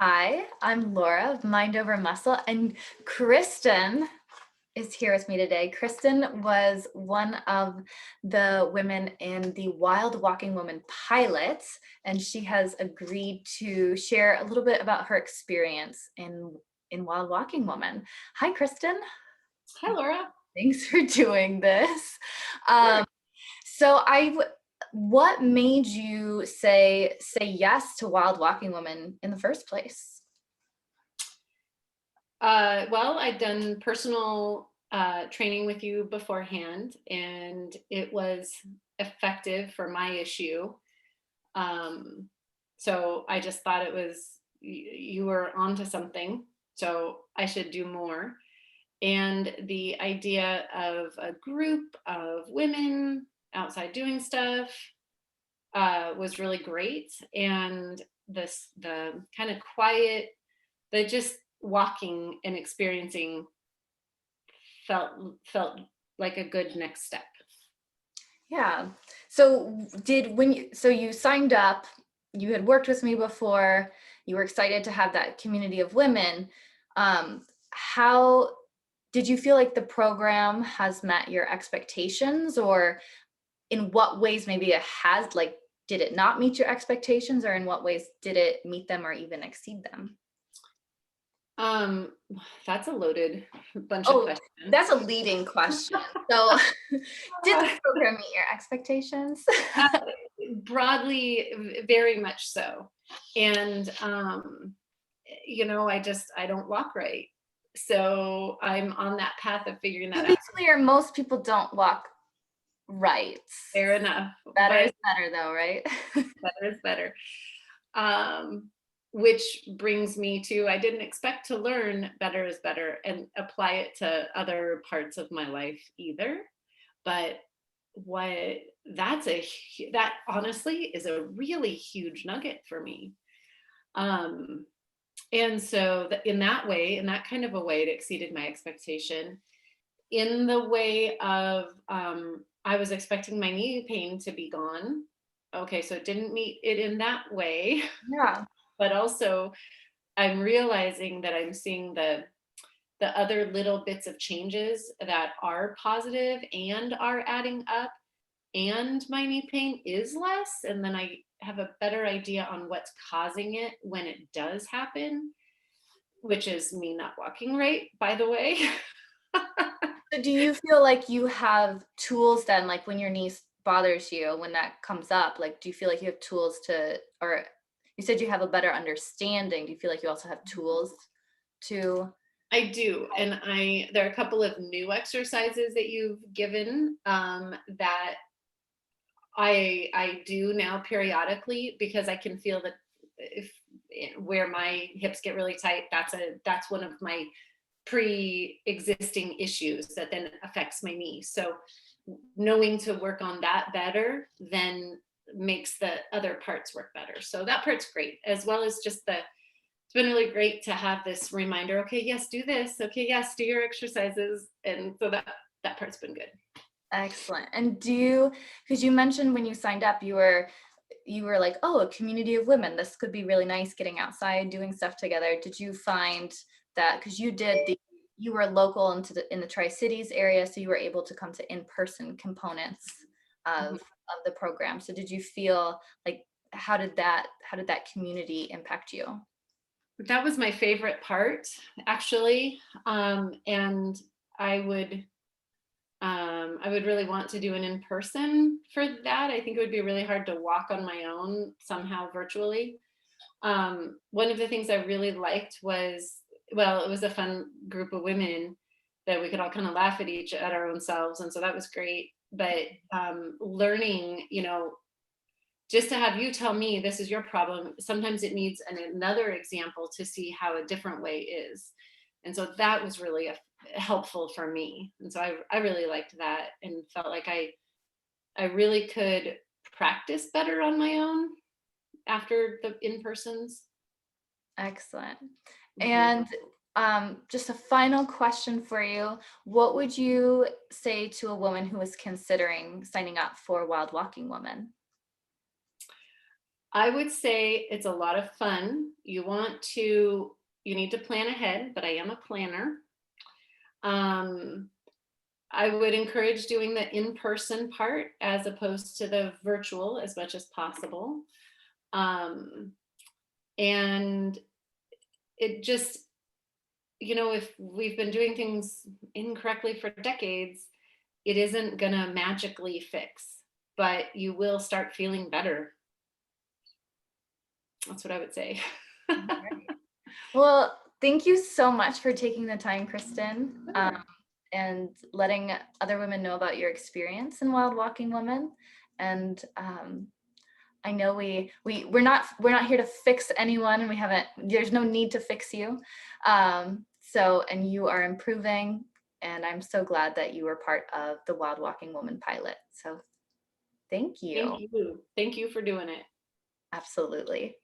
Hi, I'm Laura of Mind Over Muscle, and Kristin is here with me today. Kristin was one of the women in the Wild Walking Woman pilot, and she has agreed to share a little bit about her experience in Wild Walking Woman. Hi, Kristin. Hi, Laura. Thanks for doing this. Sure. So what made you say yes to Wild Walking Woman in the first place? Well, I'd done personal training with you beforehand, and it was effective for my issue. Um, so I just thought you were onto something, so I should do more. And the idea of a group of women outside doing stuff was really great. And the kind of quiet, the just walking and experiencing felt like a good next step. Yeah. So you signed up, you had worked with me before, you were excited to have that community of women. How did you feel like the program has met your expectations, or in what ways maybe it has, like, did it not meet your expectations, or in what ways did it meet them or even exceed them? Um, that's a loaded bunch of Oh, questions. that's a leading question. So, did the program meet your expectations? Uh, Broadly, very much so. And I don't walk right. So I'm on that path of figuring To that be out. clear, most people don't walk right. Fair enough. Better But is better though, right? better is better. Um, which brings me to, I didn't expect to learn better is better and apply it to other parts of my life either. But what that honestly is a really huge nugget for me. Um, and so in that way, in that kind of a way, it exceeded my expectation. In the way of, I was expecting my knee pain to be gone. Okay, so it didn't meet it in that way. Yeah. But also I'm realizing that I'm seeing the other little bits of changes that are positive and are adding up, and my knee pain is less, and then I have a better idea on what's causing it when it does happen, which is me not walking right, by the way. So do you feel like you have tools then, like when your knee bothers you, when that comes up, like do you feel like you have tools to, or you said you have a better understanding, do you feel like you also have tools to? I do, and there are a couple of new exercises that you've given that I do now periodically, because I can feel that if where my hips get really tight, that's one of my pre-existing issues that then affects my knee. So knowing to work on that better then makes the other parts work better. So that part's great, as well as just it's been really great to have this reminder. Okay, yes, do this. Okay, yes, do your exercises. And so that part's been good. Excellent. And because you mentioned when you signed up, you were like, oh, a community of women, this could be really nice, getting outside, doing stuff together. Did you find that, because you were local in the Tri-Cities area, so you were able to come to in-person components Mhm. of the program. So did you feel like, how did that community impact you? That was my favorite part, actually. And I would I would really want to do an in person for that. I think it would be really hard to walk on my own somehow virtually. One of the things I really liked was, well, it was a fun group of women that we could all kind of laugh at our own selves. And so that was great. But learning, just to have you tell me this is your problem, sometimes it needs another example to see how a different way is. And so that was really helpful for me. And so I really liked that and felt like I really could practice better on my own after the in-persons. Excellent. Mhm. And just a final question for you. What would you say to a woman who is considering signing up for Wild Walking Woman? I would say it's a lot of fun. You need to plan ahead, but I am a planner. Um, I would encourage doing the in-person part as opposed to the virtual as much as possible. Um, and it just, if we've been doing things incorrectly for decades, it isn't gonna magically fix, but you will start feeling better. That's what I would say. Right. Well, thank you so much for taking the time, Kristin, and letting other women know about your experience in Wild Walking Women. And I know we're not here to fix anyone, and there's no need to fix you. And you are improving, and I'm so glad that you were part of the Wild Walking Woman pilot. So thank you. Thank you. Thank you for doing it. Absolutely.